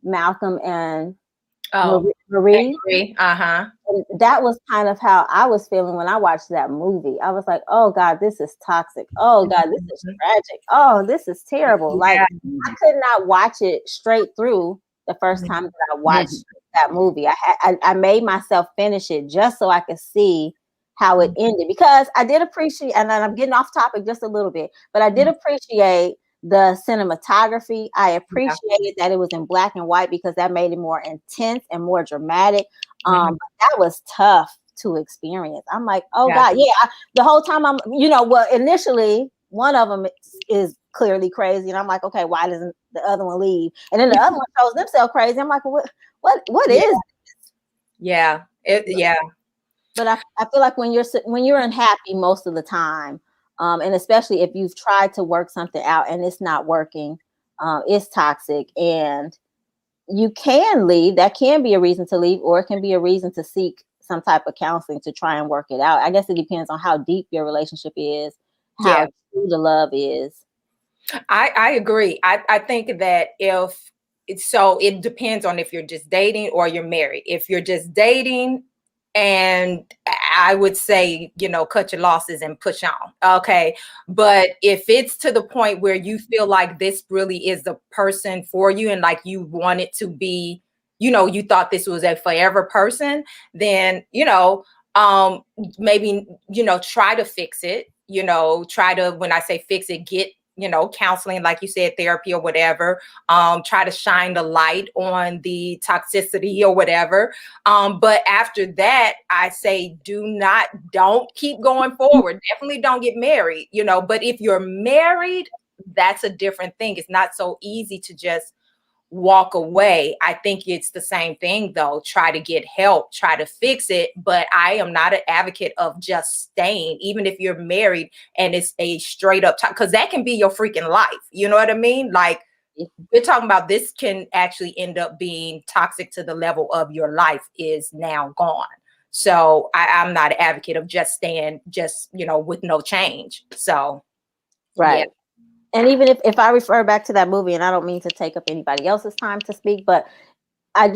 Malcolm and Marie. Uh-huh. And that was kind of how I was feeling when I watched that movie. I was like, oh God, this is toxic. Oh God, this is tragic. Oh, this is terrible. Like, I could not watch it straight through the first time that I watched that movie. I made myself finish it just so I could see how it ended, because I did appreciate, and I'm getting off topic just a little bit, but I did appreciate the cinematography. I appreciated that it was in black and white, because that made it more intense and more dramatic. But that was tough to experience. I'm like, oh God, yeah. The whole time initially one of them is clearly crazy, and I'm like, okay, why doesn't the other one leave? And then the other one shows themselves crazy. I'm like, what is this? Yeah. But I feel like when you're unhappy most of the time, and especially if you've tried to work something out and it's not working, it's toxic, and you can leave. That can be a reason to leave, or it can be a reason to seek some type of counseling to try and work it out. I guess it depends on how deep your relationship is, how true the love is. I agree. I think that it depends on if you're just dating or you're married. If you're just dating, and I would say, cut your losses and push on. Okay. But if it's to the point where you feel like this really is the person for you, and like you want it to be, you thought this was a forever person, then, maybe, try to fix it, try to, when I say fix it, get, counseling, like you said, therapy or whatever, try to shine the light on the toxicity or whatever. But after that, I say, don't keep going forward. Definitely don't get married, but if you're married, that's a different thing. It's not so easy to just walk away. I think it's the same thing though. Try to get help, try to fix it. But I am not an advocate of just staying, even if you're married and it's a straight up because that can be your freaking life. You know what I mean? Like, we're talking about this can actually end up being toxic to the level of your life is now gone. So I'm not an advocate of just staying with no change. So right. Yeah. And even if I refer back to that movie, and I don't mean to take up anybody else's time to speak, but I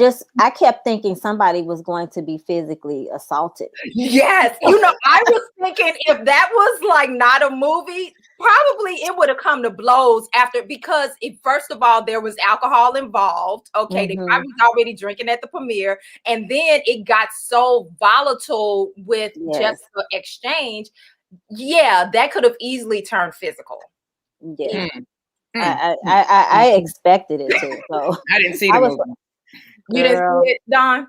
kept thinking somebody was going to be physically assaulted. Yes. I was thinking if that was like not a movie, probably it would have come to blows after, because first of all, there was alcohol involved. Okay, they probably was already drinking at the premiere, and then it got so volatile with just the exchange. Yeah, that could have easily turned physical. Yeah. I expected it to. So I didn't see the movie. You didn't see it, Dawn?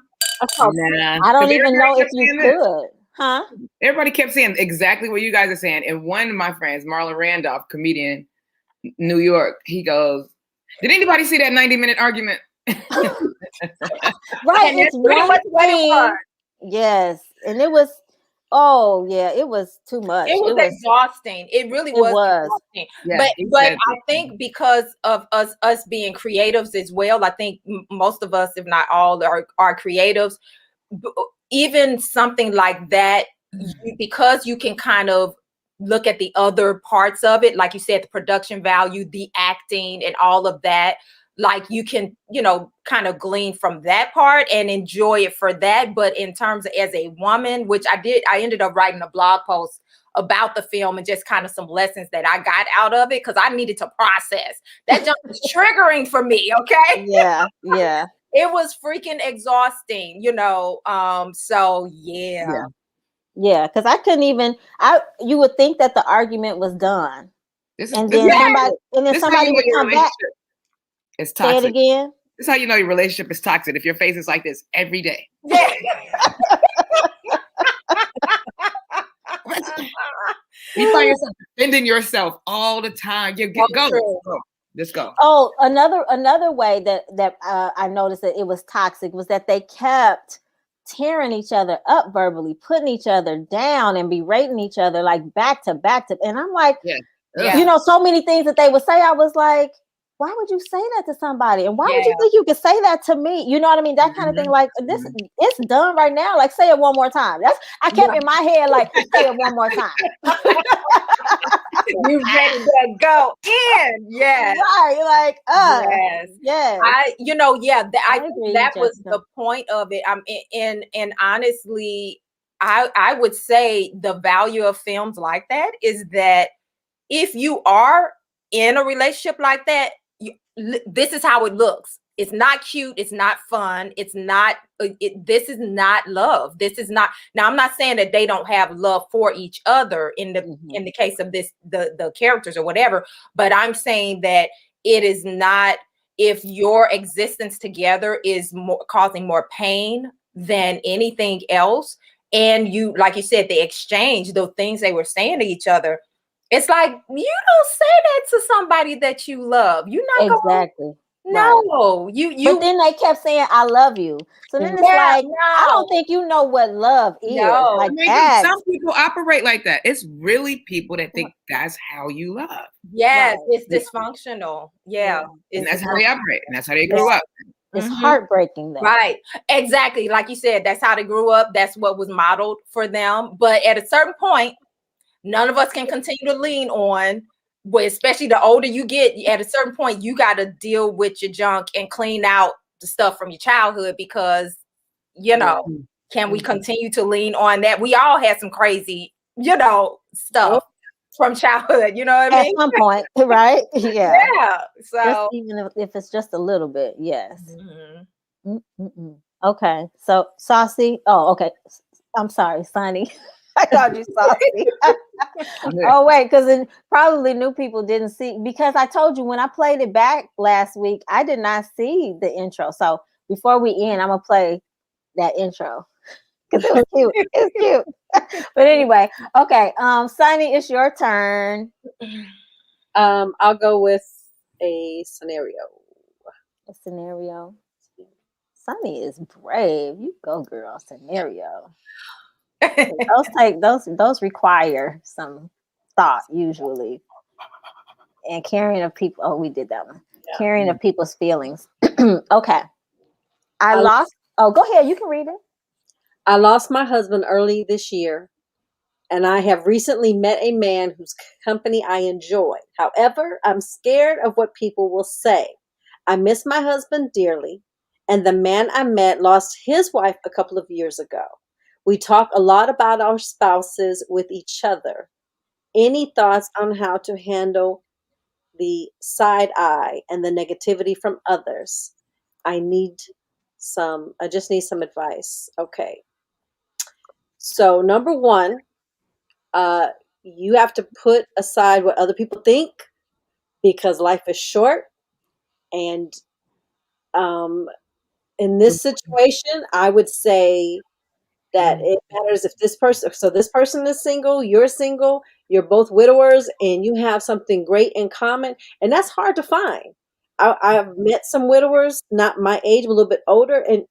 Nah. I don't even know if you could. Huh? Everybody kept saying exactly what you guys are saying. And one of my friends, Marlon Randolph, comedian, New York, he goes, "Did anybody see that 90-minute argument?" Right. It's pretty much what it was. Yes. And it was, oh yeah, it was too much. It was exhausting. It really was exhausting. Yeah, but I think because of us being creatives as well, I think most of us, if not all, are creatives. Even something like that, because you can kind of look at the other parts of it, like you said, the production value, the acting, and all of that. Like you can, kind of glean from that part and enjoy it for that. But in terms of as a woman, which I ended up writing a blog post about the film and just kind of some lessons that I got out of it, because I needed to process. That jump was triggering for me. Okay. Yeah. It was freaking exhausting, so yeah. Yeah, because I couldn't even. You would think that the argument was done, then somebody would come back. It's toxic. Say it again. This is how you know your relationship is toxic. If your face is like this every day. Yeah. You find yourself defending yourself all the time. You go. Just go. Oh, another way that I noticed that it was toxic was that they kept tearing each other up verbally, putting each other down, and berating each other like back to back to. And I'm like, so many things that they would say. I was like, why would you say that to somebody? And why would you think you could say that to me? You know what I mean? That kind of thing. Like this, it's done right now. Like say it one more time. I kept in my head like say it one more time. You ready to go in? Yes. Right. Like yes. I think that was the point of it. And honestly, I would say the value of films like that is that if you are in a relationship like that, this is how it looks. It's not cute. It's not fun. It's not. This is not love. This is not. Now, I'm not saying that they don't have love for each other in the case of the characters or whatever. But I'm saying that it is not. If your existence together is causing more pain than anything else, and you, like you said, the exchange, the things they were saying to each other. It's like, you don't say that to somebody that you love. You're not exactly. No, you. But then they kept saying, "I love you." So then it's like, I don't think you know what love is. No. Like some people operate like that. It's really people that think that's how you love. Yes, it's dysfunctional. Yeah, and that's how they operate, and that's how they grew up. It's heartbreaking, though. Right, exactly. Like you said, that's how they grew up. That's what was modeled for them. But at a certain point, none of us can continue to lean on, but especially the older you get, at a certain point, you got to deal with your junk and clean out the stuff from your childhood because, can we continue to lean on that? We all had some crazy, stuff from childhood, you know what I mean? At some point, right? Yeah. Yeah. So just even if it's just a little bit, yes. Okay. So Saucy. Oh, okay. I'm sorry, Sonny. I called you Saucy. Oh wait, because probably new people didn't see, because I told you when I played it back last week, I did not see the intro. So before we end, I'm gonna play that intro because it was cute. It's cute. But anyway, okay. Sonny, it's your turn. I'll go with a scenario. A scenario. Sonny is brave. You go, girl. Scenario. Those require some thought usually, and caring of people. Oh, we did that one. Yeah. Caring of people's feelings. Okay. I lost. Oh, go ahead. You can read it. I lost my husband early this year, and I have recently met a man whose company I enjoy. However, I'm scared of what people will say. I miss my husband dearly, and the man I met lost his wife a couple of years ago. We talk a lot about our spouses with each other. Any thoughts on how to handle the side eye and the negativity from others? I just need some advice. Okay. So number one, you have to put aside what other people think, because life is short. And in this situation, I would say that it matters if this person is single, you're both widowers, and you have something great in common. And that's hard to find. I've met some widowers, not my age, but a little bit older, and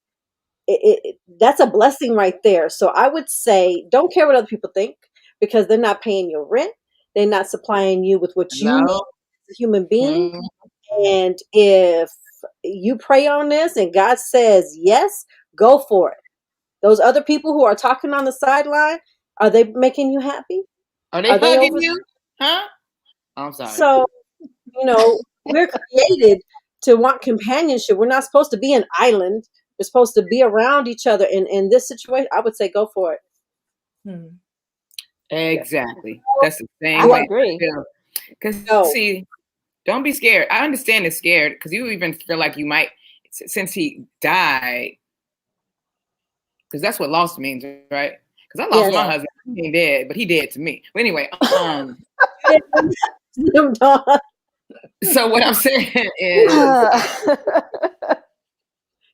that's a blessing right there. So I would say, don't care what other people think, because they're not paying your rent. They're not supplying you with what you need No. as a human being. Mm. And if you pray on this and God says yes, go for it. Those other people who are talking on the sideline, are they making you happy? Are they Are they hugging over? you? Huh? Oh, I'm sorry. So, we're created to want companionship. We're not supposed to be an island. We're supposed to be around each other. In this situation, I would say go for it. Exactly. That's the same I way agree. I feel. Because No. see, don't be scared. I understand it's scared because you even feel like you might, since he died, because that's what lost means, right? Because I lost Yes. my husband. He ain't dead, but he dead to me. But anyway, so what I'm saying is,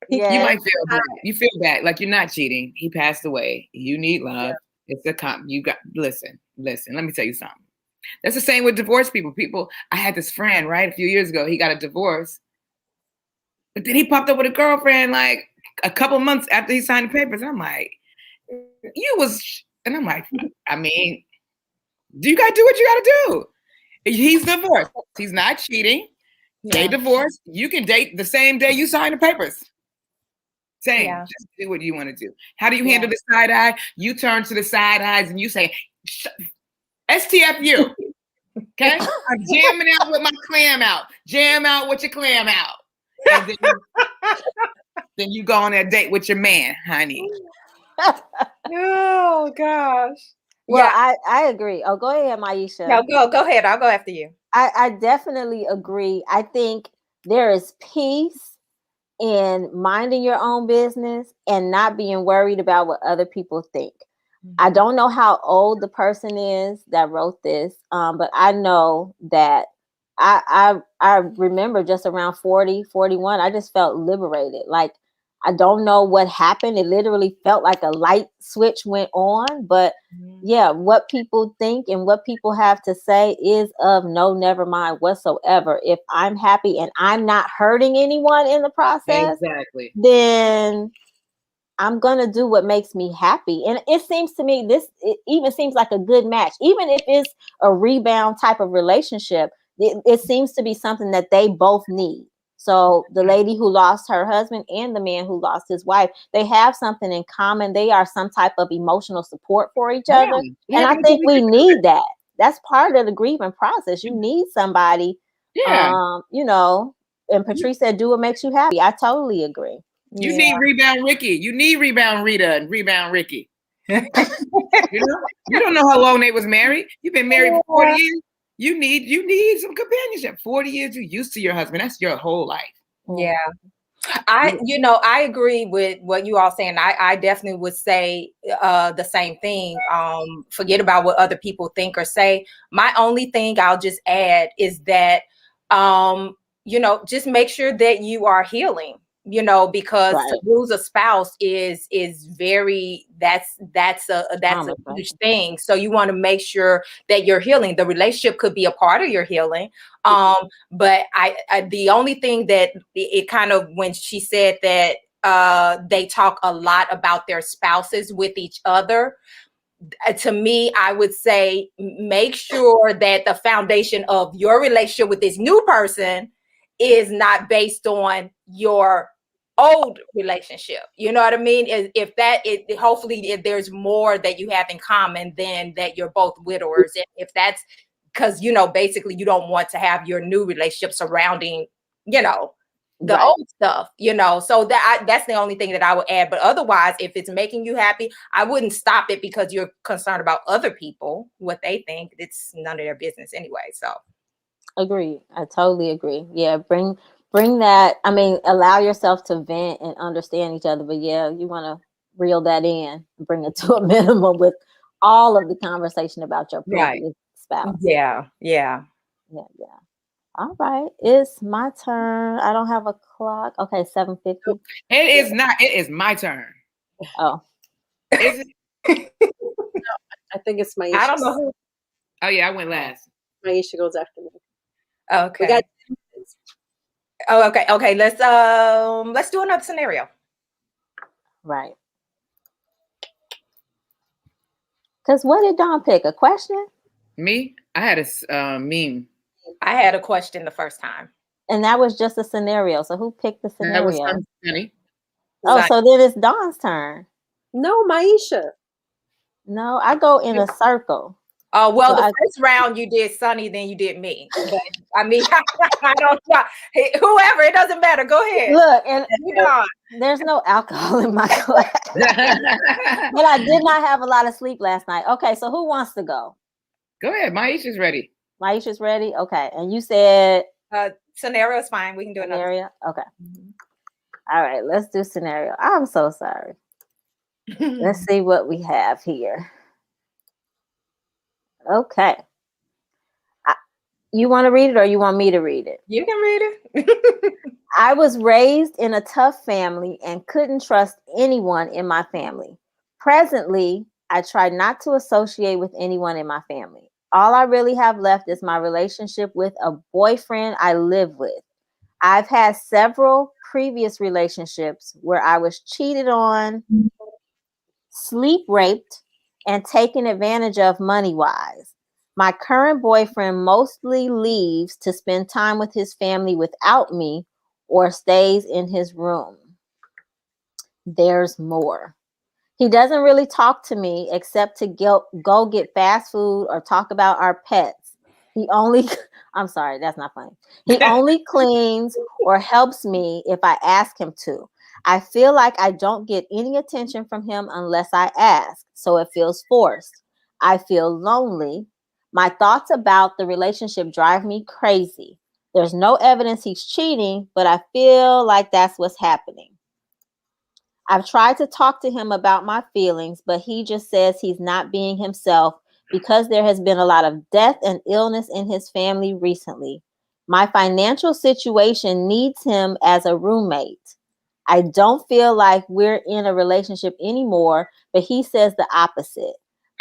you might feel bad. You feel bad, like you're not cheating. He passed away. You need love. Yeah. It's you got listen. Let me tell you something. That's the same with divorced people. I had this friend, right, a few years ago. He got a divorce, but then he popped up with a girlfriend like a couple months after he signed the papers. And I'm like, and I'm like, I mean, you gotta do what you gotta do. He's divorced. He's not cheating. They divorced. You can date the same day you sign the papers. Same. Yeah. Just do what you want to do. How do you handle the side eye? You turn to the side eyes and you say, STFU. Okay? I'm jamming out with my clam out. Jam out with your clam out. And then you go on that date with your man, honey. Oh gosh. Well, I agree. Oh, go ahead, Aisha. No, go ahead. I'll go after you. I definitely agree. I think there is peace in minding your own business and not being worried about what other people think. I don't know how old the person is that wrote this, but I know that I remember just around 40, 41, I just felt liberated. Like, I don't know what happened. It literally felt like a light switch went on. But yeah, what people think and what people have to say is of no never mind whatsoever. If I'm happy and I'm not hurting anyone in the process, exactly, then I'm going to do what makes me happy. And it seems to me, it even seems like a good match. Even if it's a rebound type of relationship, it seems to be something that they both need. So the lady who lost her husband and the man who lost his wife, they have something in common. They are some type of emotional support for each other. And I think we need that. That's part of the grieving process. You need somebody, and Patrice said, do what makes you happy. I totally agree. You need rebound Ricky. You need rebound Rita and rebound Ricky. You don't know how long they was married. You've been married for 40 years. You need some companionship. 40 years, you're used to your husband. That's your whole life. Yeah. I agree with what you all saying. I definitely would say the same thing. Forget about what other people think or say. My only thing I'll just add is that, just make sure that you are healing. Because to lose a spouse is very, that's a huge thing. So you want to make sure that you're healing. The relationship could be a part of your healing. But I the only thing that it kind of, when she said that they talk a lot about their spouses with each other, to me, I would say make sure that the foundation of your relationship with this new person is not based on your old relationship. You know what I mean? Hopefully if there's more that you have in common than that you're both widowers. And if that's because, basically you don't want to have your new relationship surrounding, the old stuff, so that's the only thing that I would add. But otherwise, if it's making you happy, I wouldn't stop it because you're concerned about other people, what they think. It's none of their business anyway. So agree. I totally agree. Yeah, bring that. I mean, allow yourself to vent and understand each other. But yeah, you want to reel that in, bring it to a minimum with all of the conversation about your previous spouse. Yeah. All right, it's my turn. I don't have a clock. Okay, 7:50. It is not. It is my turn. Oh, Is it? No, I think it's Maisha. I don't know who. Oh yeah, I went last. Maisha goes after me. Okay. We got Okay. Let's do another scenario. right. Because what did Dawn pick? A question? Me? I had a meme. I had a question the first time. And that was just a scenario. So who picked the scenario? That was funny. Oh, so then it's Dawn's turn. No, Maisha. No, I go in a circle. Oh, well, the first round you did Sunny, then you did me. But, I mean, I don't know. Whoever, it doesn't matter. Go ahead. Look, and there's no alcohol in my glass. But I did not have a lot of sleep last night. Okay, so who wants to go? Go ahead. Maisha's ready. Maisha's ready? Okay. And you said? Scenario is fine. We can do another scenario. Okay. All right, let's do scenario. I'm so sorry. Let's see what we have here. Okay. You want to read it or you want me to read it? You can read it. I was raised in a tough family and couldn't trust anyone in my family. Presently, I try not to associate with anyone in my family. All I really have left is my relationship with a boyfriend I live with. I've had several previous relationships where I was cheated on, sleep raped, and taken advantage of money-wise. My current boyfriend mostly leaves to spend time with his family without me or stays in his room. There's more. He doesn't really talk to me except to go get fast food or talk about our pets. I'm sorry, that's not funny. He only cleans or helps me if I ask him to. I feel like I don't get any attention from him unless I ask, so it feels forced. I feel lonely. My thoughts about the relationship drive me crazy. There's no evidence he's cheating, but I feel like that's what's happening. I've tried to talk to him about my feelings, but he just says he's not being himself because there has been a lot of death and illness in his family recently. My financial situation needs him as a roommate. I don't feel like we're in a relationship anymore, but he says the opposite.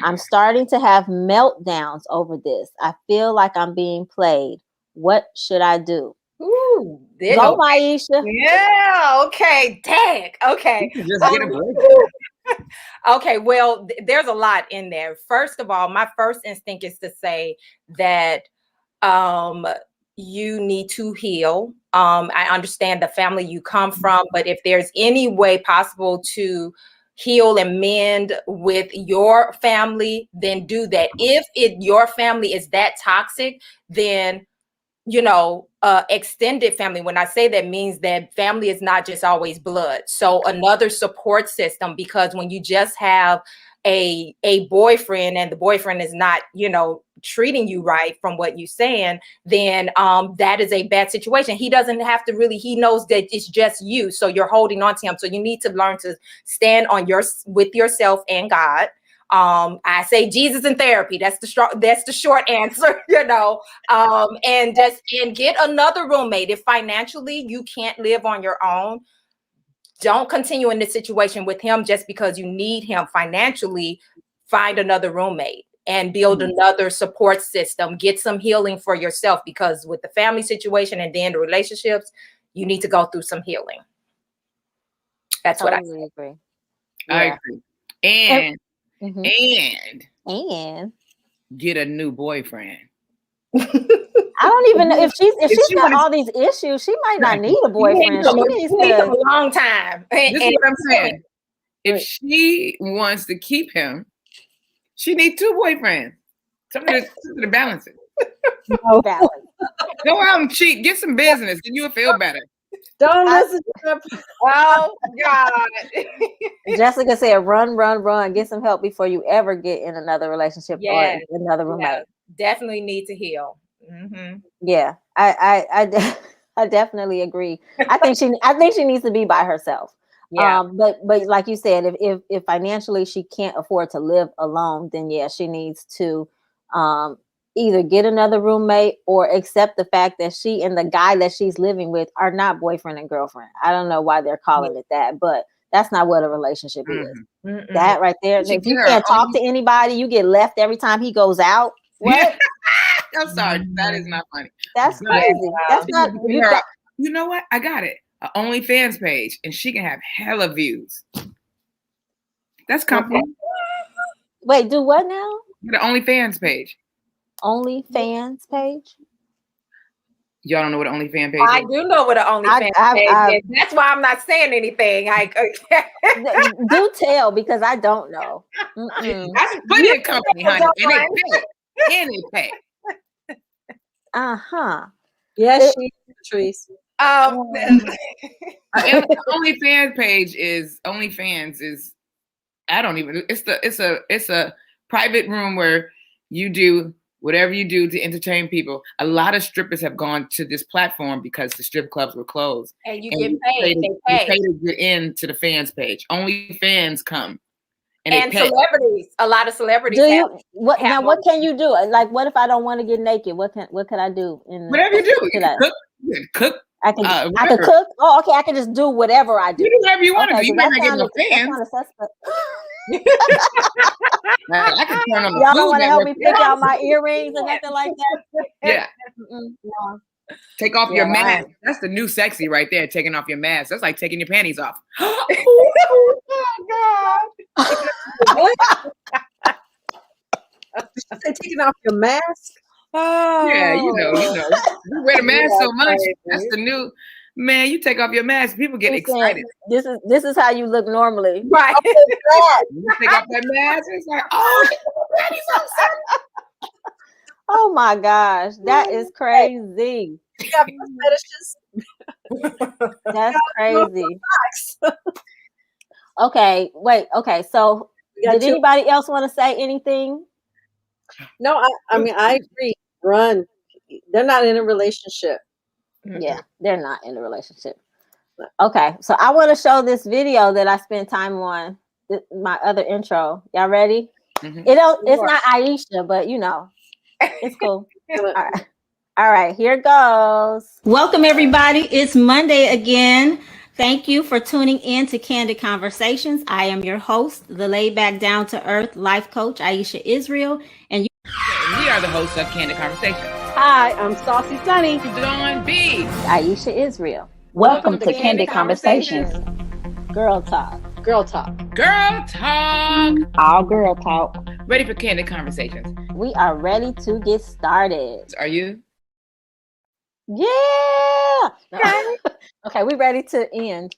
I'm starting to have meltdowns over this. I feel like I'm being played. What should I do? Ooh, go, Aisha. Yeah. Okay. Dang. Okay. Just get a break. Okay. Well, there's a lot in there. First of all, my first instinct is to say that you need to heal. I understand the family you come from, but if there's any way possible to heal and mend with your family, then do that. If your family is that toxic, then extended family. When I say that, means that family is not just always blood. So another support system, because when you just have a boyfriend and the boyfriend is not, treating you right from what you're saying, then that is a bad situation. He doesn't have to really, he knows that it's just you. So you're holding on to him. So you need to learn to stand on with yourself and God. I say Jesus in therapy. That's the short answer, and get another roommate. If financially you can't live on your own, don't continue in this situation with him just because you need him financially. Find another roommate and build another support system. Get some healing for yourself, because with the family situation and then the relationships, you need to go through some healing. That's what I agree. I agree. And and get a new boyfriend. I don't even know if she's got all these issues. She might not need a boyfriend. She needs a long time. This is what I'm saying. If she wants to keep him, she needs two boyfriends. Something to balance it. No balance. Go out and cheat. Get some business, and you'll feel better. Don't listen to her. Oh God. Jessica said, run, run, run. Get some help before you ever get in another relationship Yes. or another roommate. Definitely need to heal. Yeah, I definitely agree. I think she needs to be by herself. Yeah. But like you said, if financially she can't afford to live alone, then yeah, she needs to either get another roommate or accept the fact that she and the guy that she's living with are not boyfriend and girlfriend. I don't know why they're calling it that, but that's not what a relationship is. That right there. If you can't talk to anybody, you get left every time he goes out. What? I'm sorry, that is not funny. That's crazy. That's not. You know what? I got it. An OnlyFans page, and she can have hella views. That's company. Wait, do what now? The OnlyFans page. OnlyFans page? Y'all don't know what an OnlyFans page I is? do know what an OnlyFans page is. That's why I'm not saying anything. Do tell, because I don't know. That's put in company, honey. And it pay. Yes, she is, Patrice. OnlyFans page is OnlyFans is I don't even it's a private room where you do whatever you do to entertain people. A lot of strippers have gone to this platform because the strip clubs were closed. And you get paid. You pay to get into the fans page. OnlyFans come. And celebrities, a lot of celebrities. What can you do? Like, what if I don't want to get naked? What could I do? Whatever you do, you can cook. I can cook. Oh, okay. I can just do whatever I do. You do whatever you want to do. You might not get no fans. I can turn on the Y'all don't want to help me pick out my earrings or nothing like that? Yeah. No. Take off your mask. That's the new sexy right there. Taking off your mask. That's like taking your panties off. Oh God! Taking off your mask. Oh. Yeah, you know. You wear the mask so much. That's the new man. You take off your mask, people get excited. This is how you look normally, right? You take off that mask, it's like, oh, oh my gosh, that is crazy. That's crazy. Okay, wait. Okay, so did anybody else want to say anything? No, I mean, I agree. Run. They're not in a relationship. Yeah, they're not in a relationship. Okay, so I want to show this video that I spent time on. My other intro. Y'all ready? It's not Aisha, but you know, it's cool. All right, here goes. Welcome, everybody. It's Monday again. Thank you for tuning in to Candid Conversations. I am your host, the laid back, down to earth life coach, Aisha Israel, and we are the hosts of Candid Conversations. Hi, I'm Saucy Sunny. Dawn B. Aisha Israel. Welcome to Candid Conversations. Girl talk. Girl talk. Girl talk. All girl talk. Ready for Candid Conversations? We are ready to get started. Are you? Yeah. Okay, we ready to end.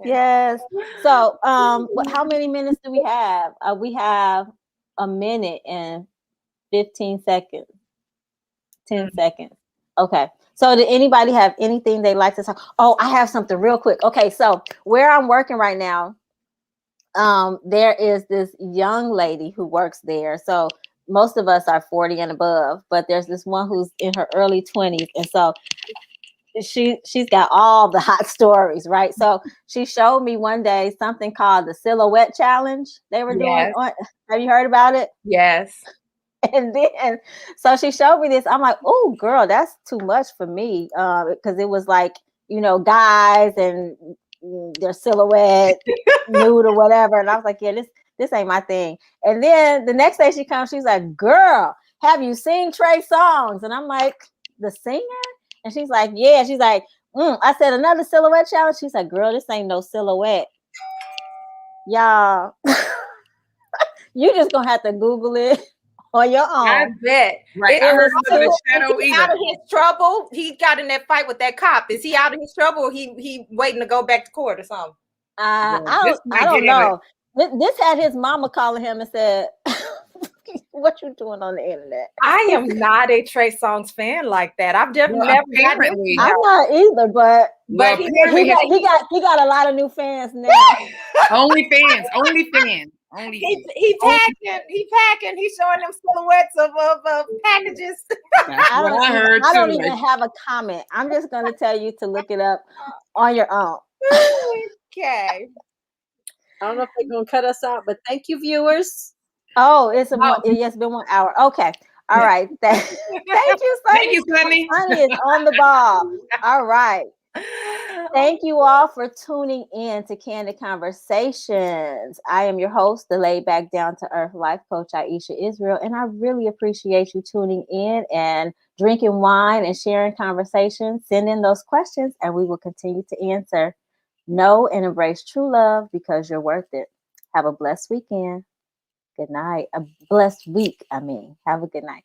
Yes. So, how many minutes do we have? We have a minute and 15 seconds. 10 seconds. Okay. So, did anybody have anything they'd like to talk? Oh, I have something real quick. Okay, so where I'm working right now, there is this young lady who works there. So most of us are 40 and above, but there's this one who's in her early 20s, and so she's got all the hot stories, right? So she showed me one day something called the silhouette challenge they were doing. Have you heard about it? Yes. And then so she showed me this. I'm like, oh girl, that's too much for me, because it was like, you know, guys and their silhouette nude or whatever, and I was like, yeah, this ain't my thing. And then the next day she comes, she's like, girl, have you seen Trey Songz? And I'm like, the singer? And she's like, yeah. She's like, I said, another silhouette challenge? She's like, girl, this ain't no silhouette. Y'all, you just gonna have to Google it on your own. I bet. Right. I heard is he out of his trouble? He got in that fight with that cop. Is he out of his trouble, or he waiting to go back to court or something? I don't know. This had his mama calling him and said, What you doing on the internet? I am not a Trey Songz fan like that. I've never Well, never gotten apparently- into I'm him. not either, but Well, But apparently he got a lot of new fans now. only fans. he packing. He's showing them silhouettes of packages. That's what I heard I too. don't even have a comment. I'm just going to tell you to look it up on your own. Okay. I don't know if they're gonna cut us out, but thank you, viewers. Oh, it's been 1 hour. Okay. All right. Thank you, Sunny. Thank you, Sunny. Sunny is on the ball. All right. Thank you all for tuning in to Candid Conversations. I am your host, the laid back, down to earth life coach, Aisha Israel, and I really appreciate you tuning in and drinking wine and sharing conversations. Send in those questions, and we will continue to answer. Know and embrace true love because you're worth it. Have a blessed weekend. Good night. A blessed week. Have a good night.